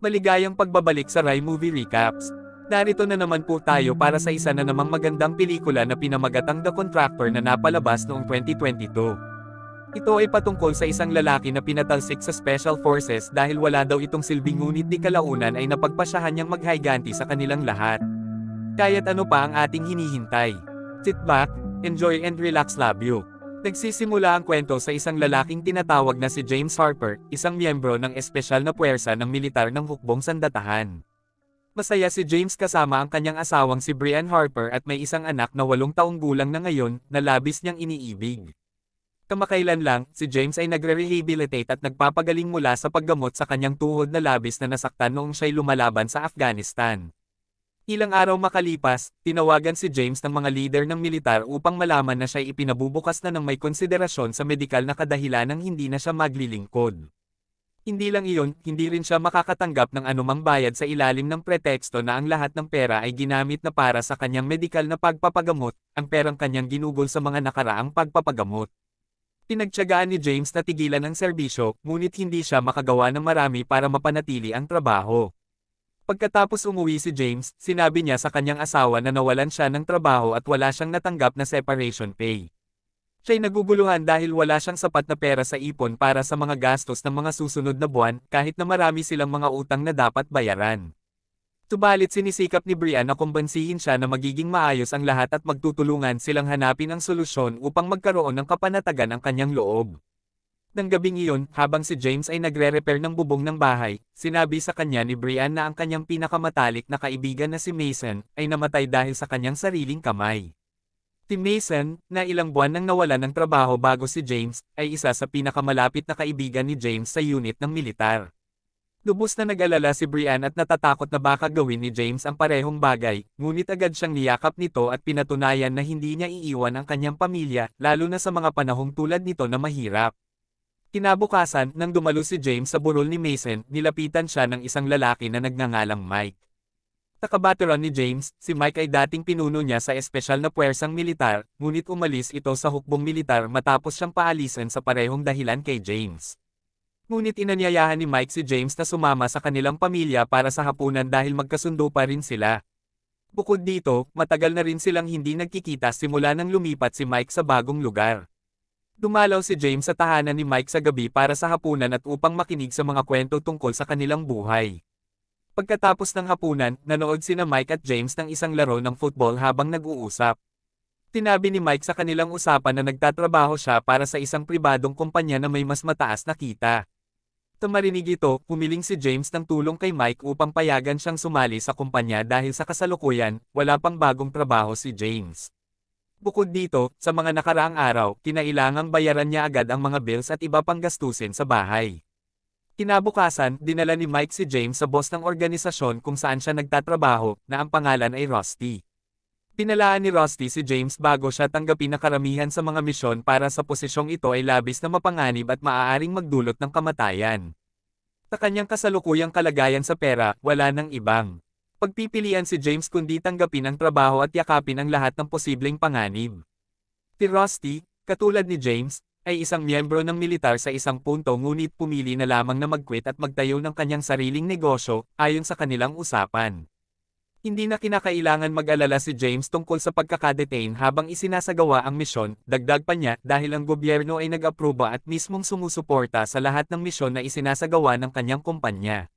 Maligayang pagbabalik sa Rai Movie Recaps. Narito na naman po tayo para sa isa na namang magandang pelikula na pinamagatang The Contractor na napalabas noong 2022. Ito ay patungkol sa isang lalaki na pinatalsik sa Special Forces dahil wala daw itong silbing ngunit di kalaunan ay napagpasyahan niyang maghiganti sa kanilang lahat. Kaya't ano pa ang ating hinihintay? Sit back, enjoy and relax, love you. Nagsisimula ang kwento sa isang lalaking tinatawag na si James Harper, isang miyembro ng espesyal na puwersa ng militar ng hukbong sandatahan. Masaya si James kasama ang kanyang asawang si Brian Harper at may isang anak na 8 taong gulang na ngayon na labis niyang iniibig. Kamakailan lang, si James ay nagre-rehabilitate at nagpapagaling mula sa paggamot sa kanyang tuhod na labis na nasaktan noong siya'y lumalaban sa Afghanistan. Ilang araw makalipas, tinawagan si James ng mga lider ng militar upang malaman na siya'y ipinabubukas na ng may konsiderasyon sa medikal na kadahilan ng hindi na siya maglilingkod. Hindi lang iyon, hindi rin siya makakatanggap ng anumang bayad sa ilalim ng preteksto na ang lahat ng pera ay ginamit na para sa kanyang medikal na pagpapagamot, ang perang kanyang ginugol sa mga nakaraang pagpapagamot. Pinagtiyagaan ni James na tigilan ang serbisyo, ngunit hindi siya makagawa ng marami para mapanatili ang trabaho. Pagkatapos umuwi si James, sinabi niya sa kanyang asawa na nawalan siya ng trabaho at wala siyang natanggap na separation pay. Siya'y naguguluhan dahil wala siyang sapat na pera sa ipon para sa mga gastos ng mga susunod na buwan, kahit na marami silang mga utang na dapat bayaran. Subalit sinisikap ni Brian na kumbansihin siya na magiging maayos ang lahat at magtutulungan silang hanapin ang solusyon upang magkaroon ng kapanatagan ang kanyang loob. Nang gabing iyon, habang si James ay nagre-repair ng bubong ng bahay, sinabi sa kanya ni Brian na ang kanyang pinakamatalik na kaibigan na si Mason, ay namatay dahil sa kanyang sariling kamay. Si Mason, na ilang buwan nang nawalan ng trabaho bago si James, ay isa sa pinakamalapit na kaibigan ni James sa unit ng militar. Lubos na nag-alala si Brian at natatakot na baka gawin ni James ang parehong bagay, ngunit agad siyang niyakap nito at pinatunayan na hindi niya iiwan ang kanyang pamilya, lalo na sa mga panahong tulad nito na mahirap. Kinabukasan, nang dumalo si James sa burol ni Mason, nilapitan siya ng isang lalaki na nagngangalang Mike. Takabaturan ni James, si Mike ay dating pinuno niya sa espesyal na puwersang militar, ngunit umalis ito sa hukbong militar matapos siyang paalisan sa parehong dahilan kay James. Ngunit inanyayahan ni Mike si James na sumama sa kanilang pamilya para sa hapunan dahil magkasundo pa rin sila. Bukod dito, matagal na rin silang hindi nagkikita simula nang lumipat si Mike sa bagong lugar. Dumalaw si James sa tahanan ni Mike sa gabi para sa hapunan at upang makinig sa mga kwento tungkol sa kanilang buhay. Pagkatapos ng hapunan, nanood sina Mike at James ng isang laro ng football habang nag-uusap. Tinabi ni Mike sa kanilang usapan na nagtatrabaho siya para sa isang pribadong kumpanya na may mas mataas na kita. Sa marinig ito, humiling si James ng tulong kay Mike upang payagan siyang sumali sa kumpanya dahil sa kasalukuyan, wala pang bagong trabaho si James. Bukod dito, sa mga nakaraang araw, kinailangang bayaran niya agad ang mga bills at iba pang gastusin sa bahay. Kinabukasan, dinala ni Mike si James sa boss ng organisasyon kung saan siya nagtatrabaho, na ang pangalan ay Rusty. Pinalaan ni Rusty si James bago siya tanggapin na karamihan sa mga misyon para sa posisyong ito ay labis na mapanganib at maaaring magdulot ng kamatayan. Sa kanyang kasalukuyang kalagayan sa pera, wala nang ibang pagpipilian si James kundi tanggapin ang trabaho at yakapin ang lahat ng posibleng panganib. Si Rusty, katulad ni James, ay isang miyembro ng militar sa isang punto ngunit pumili na lamang na mag-quit at magtayo ng kanyang sariling negosyo, ayon sa kanilang usapan. Hindi na kinakailangan mag-alala si James tungkol sa pagkakadetain habang isinasagawa ang misyon, dagdag pa niya dahil ang gobyerno ay nag-aproba at mismong sumusuporta sa lahat ng misyon na isinasagawa ng kanyang kumpanya.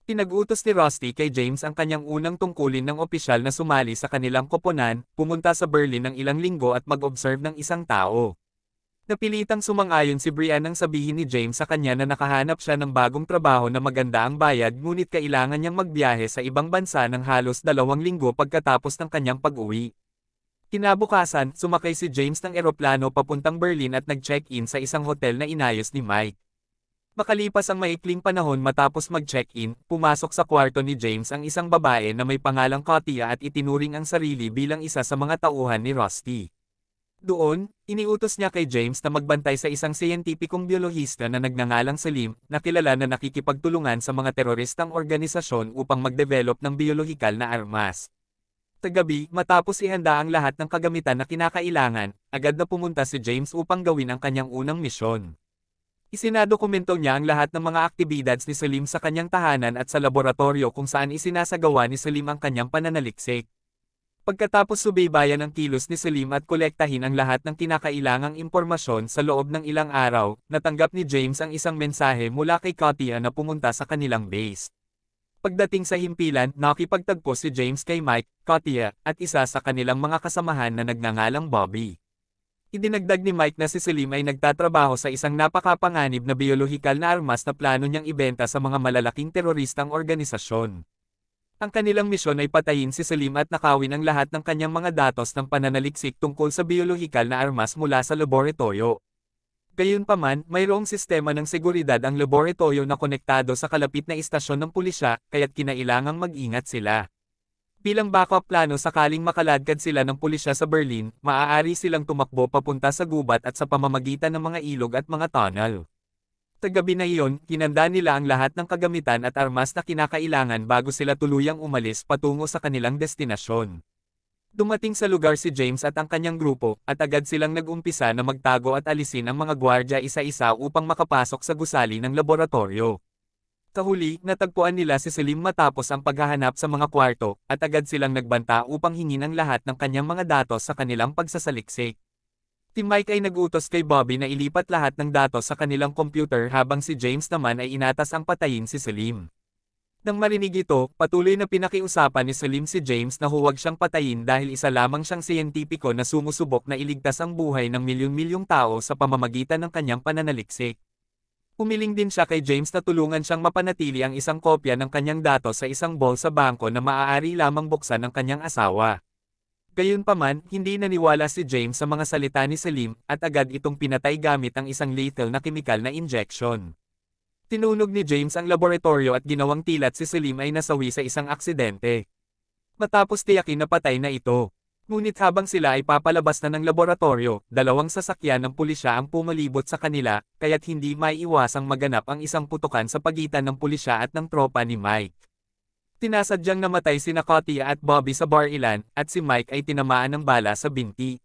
Pinag-utos ni Rusty kay James ang kanyang unang tungkulin ng opisyal na sumali sa kanilang koponan, pumunta sa Berlin ng ilang linggo at mag-observe ng isang tao. Napilitang sumang-ayon si Brian nang sabihin ni James sa kanya na nakahanap siya ng bagong trabaho na maganda ang bayad ngunit kailangan niyang magbiyahe sa ibang bansa ng halos 2 linggo pagkatapos ng kanyang pag-uwi. Kinabukasan, sumakay si James ng eroplano papuntang Berlin at nag-check-in sa isang hotel na inayos ni Mike. Makalipas ang maikling panahon matapos mag-check-in, pumasok sa kwarto ni James ang isang babae na may pangalang Katia at itinuring ang sarili bilang isa sa mga tauhan ni Rusty. Doon, iniutos niya kay James na magbantay sa isang siyentipikong biyolohista na nagngangalang Salim, na kilala na nakikipagtulungan sa mga teroristang organisasyon upang mag-develop ng biyolohikal na armas. Sa gabi, matapos ihanda ang lahat ng kagamitan na kinakailangan, agad na pumunta si James upang gawin ang kanyang unang misyon. Isinadokumento niya ang lahat ng mga aktibidads ni Salim sa kanyang tahanan at sa laboratorio kung saan isinasagawa ni Salim ang kanyang pananaliksik. Pagkatapos subaybayan ang kilos ni Salim at kolektahin ang lahat ng kinakailangang impormasyon sa loob ng ilang araw, natanggap ni James ang isang mensahe mula kay Katia na pumunta sa kanilang base. Pagdating sa himpilan, nakipagtagpo si James kay Mike, Katia, at isa sa kanilang mga kasamahan na nagngangalang Bobby. Idinagdag ni Mike na si Salim ay nagtatrabaho sa isang napakapanganib na biolohikal na armas na plano niyang ibenta sa mga malalaking teroristang organisasyon. Ang kanilang misyon ay patayin si Salim at nakawin ang lahat ng kanyang mga datos ng pananaliksik tungkol sa biolohikal na armas mula sa laboratorio. Gayunpaman, mayroong sistema ng seguridad ang laboratorio na konektado sa kalapit na istasyon ng pulisya, kaya't kinailangang mag-ingat sila. Bilang backup plano sakaling makaladkad sila ng pulisya sa Berlin, maaari silang tumakbo papunta sa gubat at sa pamamagitan ng mga ilog at mga tunnel. Sa gabi na iyon, hinanda nila ang lahat ng kagamitan at armas na kinakailangan bago sila tuluyang umalis patungo sa kanilang destinasyon. Dumating sa lugar si James at ang kanyang grupo, at agad silang nag-umpisa na magtago at alisin ang mga gwardya isa-isa upang makapasok sa gusali ng laboratorio. Sa huli, natagpuan nila si Salim matapos ang paghahanap sa mga kwarto, at agad silang nagbanta upang hingin ang lahat ng kanyang mga datos sa kanilang pagsasaliksik. Si Mike ay nag-utos kay Bobby na ilipat lahat ng datos sa kanilang computer habang si James naman ay inatas ang patayin si Salim. Nang marinig ito, patuloy na pinakiusapan ni Salim si James na huwag siyang patayin dahil isa lamang siyang siyentipiko na sumusubok na iligtas ang buhay ng milyon-milyong tao sa pamamagitan ng kanyang pananaliksik. Humiling din siya kay James na tulungan siyang mapanatili ang isang kopya ng kanyang datos sa isang vault sa bangko na maaari lamang buksan ng kanyang asawa. Gayunpaman, hindi naniwala si James sa mga salita ni Salim, at agad itong pinatay gamit ang isang lethal na kemikal na injection. Tinunog ni James ang laboratorio at ginawang tilat si Salim ay nasawi sa isang aksidente. Matapos tiyakin na patay na ito. Ngunit habang sila ay papalabas na ng laboratorio, dalawang sasakyan ng pulisya ang pumalibot sa kanila, kaya't hindi maiiwasang maganap ang isang putukan sa pagitan ng pulisya at ng tropa ni Mike. Tinasadyang namatay sina Katia at Bobby sa bar-ilan, at si Mike ay tinamaan ng bala sa binti.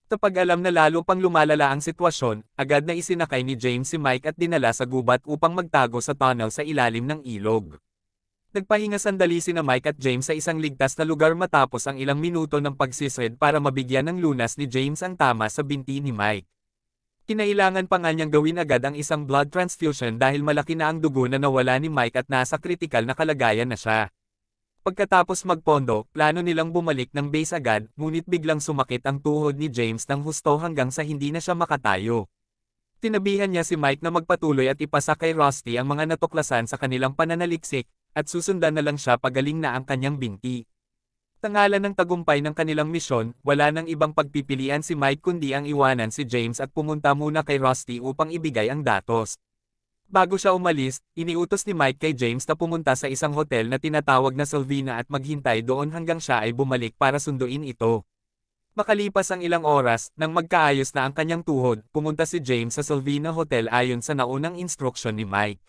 Kapag alam na lalo pang lumalala ang sitwasyon, agad na isinakay ni James si Mike at dinala sa gubat upang magtago sa tunnel sa ilalim ng ilog. Nagpahinga sandali sina Mike at James sa isang ligtas na lugar matapos ang ilang minuto ng pagsisid para mabigyan ng lunas ni James ang tama sa binti ni Mike. Kinailangan pa nga niyang gawin agad ang isang blood transfusion dahil malaki na ang dugo na nawala ni Mike at nasa kritikal na kalagayan na siya. Pagkatapos magpondo, plano nilang bumalik ng base agad, ngunit biglang sumakit ang tuhod ni James ng husto hanggang sa hindi na siya makatayo. Tinabihan niya si Mike na magpatuloy at ipasa kay Rusty ang mga natuklasan sa kanilang pananaliksik, at susundan na lang siya pagaling na ang kanyang binti. Sa ngalan ng tagumpay ng kanilang misyon, wala nang ibang pagpipilian si Mike kundi ang iwanan si James at pumunta muna kay Rusty upang ibigay ang datos. Bago siya umalis, iniutos ni Mike kay James na pumunta sa isang hotel na tinatawag na Selvina at maghintay doon hanggang siya ay bumalik para sunduin ito. Makalipas ang ilang oras, nang magkaayos na ang kanyang tuhod, pumunta si James sa Selvina Hotel ayon sa naunang instruksyon ni Mike.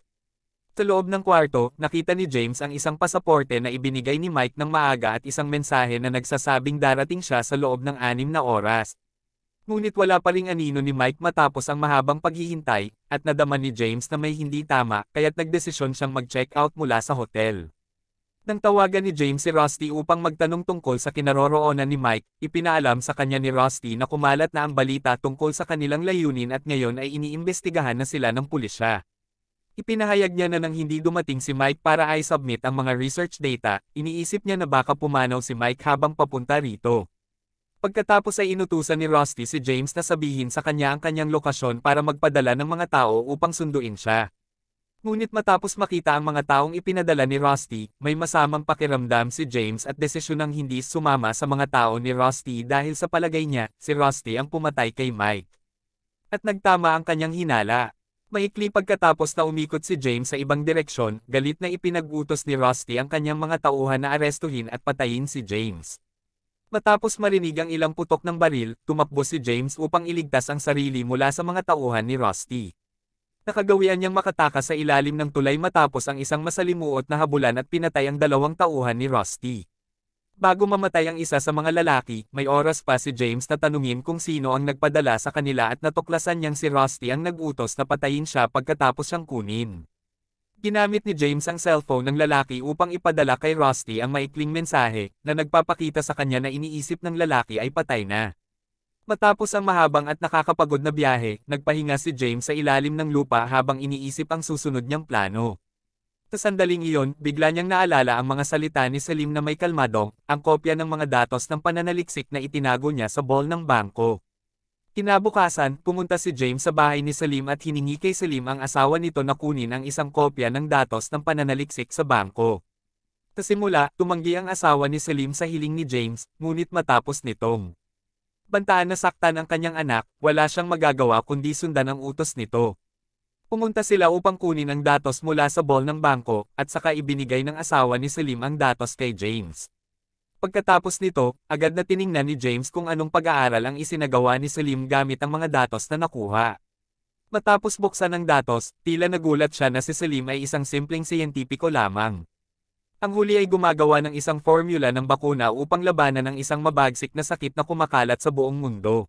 Sa loob ng kwarto, nakita ni James ang isang pasaporte na ibinigay ni Mike ng maaga at isang mensahe na nagsasabing darating siya sa loob ng 6 na oras. Ngunit wala pa ring anino ni Mike matapos ang mahabang paghihintay, at nadama ni James na may hindi tama, kaya't nagdesisyon siyang mag-check out mula sa hotel. Nang tawagan ni James si Rusty upang magtanong tungkol sa kinaroroonan ni Mike, ipinaalam sa kanya ni Rusty na kumalat na ang balita tungkol sa kanilang layunin at ngayon ay iniimbestigahan na sila ng pulisya. Ipinahayag niya na nang hindi dumating si Mike para i-submit ang mga research data, iniisip niya na baka pumanaw si Mike habang papunta rito. Pagkatapos ay inutusan ni Rusty si James na sabihin sa kanya ang kanyang lokasyon para magpadala ng mga tao upang sunduin siya. Ngunit matapos makita ang mga taong ipinadala ni Rusty, may masamang pakiramdam si James at desisyonang hindi sumama sa mga tao ni Rusty dahil sa palagay niya, si Rusty ang pumatay kay Mike. At nagtama ang kanyang hinala. Maikli pagkatapos na umikot si James sa ibang direksyon, galit na ipinag-utos ni Rusty ang kanyang mga tauhan na arestuhin at patayin si James. Matapos marinig ang ilang putok ng baril, tumakbo si James upang iligtas ang sarili mula sa mga tauhan ni Rusty. Nakagawian niyang makatakas sa ilalim ng tulay matapos ang isang masalimuot na habulan at pinatay ang dalawang tauhan ni Rusty. Bago mamatay ang isa sa mga lalaki, may oras pa si James na tanungin kung sino ang nagpadala sa kanila at natuklasan niyang si Rusty ang nag-utos na patayin siya pagkatapos siyang kunin. Ginamit ni James ang cellphone ng lalaki upang ipadala kay Rusty ang maikling mensahe na nagpapakita sa kanya na iniisip ng lalaki ay patay na. Matapos ang mahabang at nakakapagod na biyahe, nagpahinga si James sa ilalim ng lupa habang iniisip ang susunod niyang plano. Sa sandaling iyon, bigla niyang naalala ang mga salita ni Salim na may kalmadong, ang kopya ng mga datos ng pananaliksik na itinago niya sa ball ng bangko. Kinabukasan, pumunta si James sa bahay ni Salim at hiningi kay Salim ang asawa nito na kunin ang isang kopya ng datos ng pananaliksik sa bangko. Sa simula, tumanggi ang asawa ni Salim sa hiling ni James, ngunit matapos nitong bantaan na saktan ang kanyang anak, wala siyang magagawa kundi sundan ang utos nito. Pumunta sila upang kunin ang datos mula sa ball ng bangko, at saka ibinigay ng asawa ni Salim ang datos kay James. Pagkatapos nito, agad na tiningnan ni James kung anong pag-aaral ang isinagawa ni Salim gamit ang mga datos na nakuha. Matapos buksan ang datos, tila nagulat siya na si Salim ay isang simpleng siyentipiko lamang. Ang huli ay gumagawa ng isang formula ng bakuna upang labanan ang isang mabagsik na sakit na kumakalat sa buong mundo.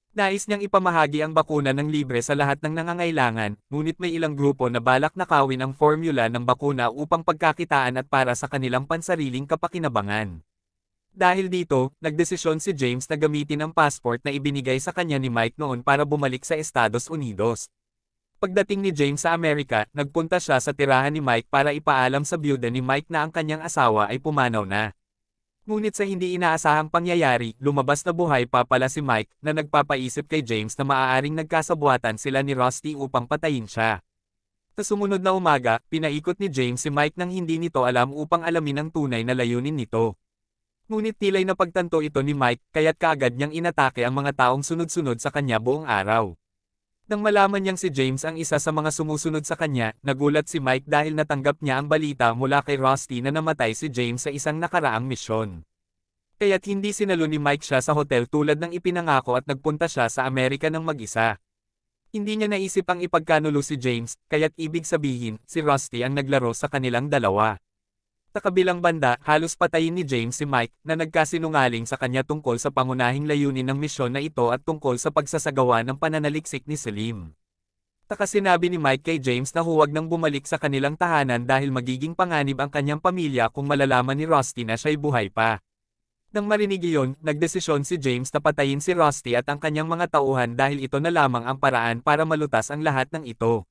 Nais niyang ipamahagi ang bakuna ng libre sa lahat ng nangangailangan, ngunit may ilang grupo na balak nakawin ang formula ng bakuna upang pagkakitaan at para sa kanilang pansariling kapakinabangan. Dahil dito, nagdesisyon si James na gamitin ang passport na ibinigay sa kanya ni Mike noon para bumalik sa Estados Unidos. Pagdating ni James sa Amerika, nagpunta siya sa tirahan ni Mike para ipaalam sa byuda ni Mike na ang kanyang asawa ay pumanaw na. Ngunit sa hindi inaasahang pangyayari, lumabas na buhay pa pala si Mike na nagpapaisip kay James na maaaring nagkasabuatan sila ni Rusty upang patayin siya. Sa sumunod na umaga, pinaikot ni James si Mike nang hindi nito alam upang alamin ang tunay na layunin nito. Ngunit tila'y napagtanto ito ni Mike, kaya't kaagad niyang inatake ang mga taong sunod-sunod sa kanya buong araw. Nang malaman niyang si James ang isa sa mga sumusunod sa kanya, nagulat si Mike dahil natanggap niya ang balita mula kay Rusty na namatay si James sa isang nakaraang misyon. Kaya't hindi sinalo ni Mike siya sa hotel tulad ng ipinangako at nagpunta siya sa Amerika ng mag-isa. Hindi niya naisip ang ipagkanulo si James, kaya't ibig sabihin, si Rusty ang naglaro sa kanilang dalawa. Sa kabilang banda, halos patayin ni James si Mike na nagkasinungaling sa kanya tungkol sa pangunahing layunin ng misyon na ito at tungkol sa pagsasagawa ng pananaliksik ni Salim. Saka sinabi ni Mike kay James na huwag nang bumalik sa kanilang tahanan dahil magiging panganib ang kanyang pamilya kung malalaman ni Rusty na siya'y buhay pa. Nang marinig iyon, nagdesisyon si James na patayin si Rusty at ang kanyang mga tauhan dahil ito na lamang ang paraan para malutas ang lahat ng ito.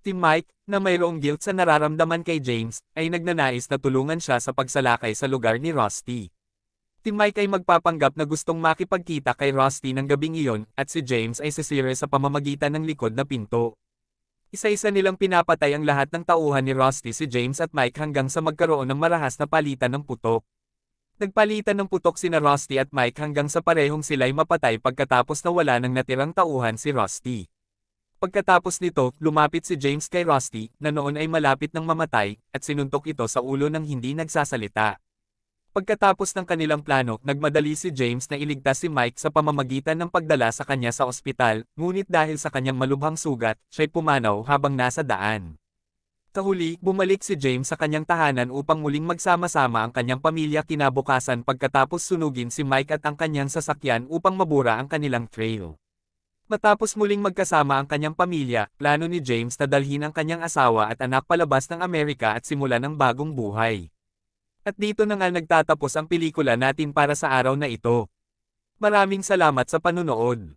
Si Mike, na mayroong guilt sa nararamdaman kay James, ay nagnanais na tulungan siya sa pagsalakay sa lugar ni Rusty. Si Mike ay magpapanggap na gustong makipagkita kay Rusty ng gabing iyon, at si James ay sisire sa pamamagitan ng likod na pinto. Isa-isa nilang pinapatay ang lahat ng tauhan ni Rusty si James at Mike hanggang sa magkaroon ng marahas na palitan ng putok. Nagpalitan ng putok sina Rusty at Mike hanggang sa parehong sila'y mapatay pagkatapos na wala ng natirang tauhan si Rusty. Pagkatapos nito, lumapit si James kay Rusty, na noon ay malapit ng mamatay, at sinuntok ito sa ulo ng hindi nagsasalita. Pagkatapos ng kanilang plano, nagmadali si James na iligtas si Mike sa pamamagitan ng pagdala sa kanya sa ospital, ngunit dahil sa kanyang malubhang sugat, siya'y pumanaw habang nasa daan. Sa huli, bumalik si James sa kanyang tahanan upang muling magsama-sama ang kanyang pamilya kinabukasan pagkatapos sunugin si Mike at ang kanyang sasakyan upang mabura ang kanilang trail. Matapos muling magkasama ang kanyang pamilya, plano ni James na dalhin ang kanyang asawa at anak palabas ng Amerika at simulan ng bagong buhay. At dito na nga nagtatapos ang pelikula natin para sa araw na ito. Maraming salamat sa panunood.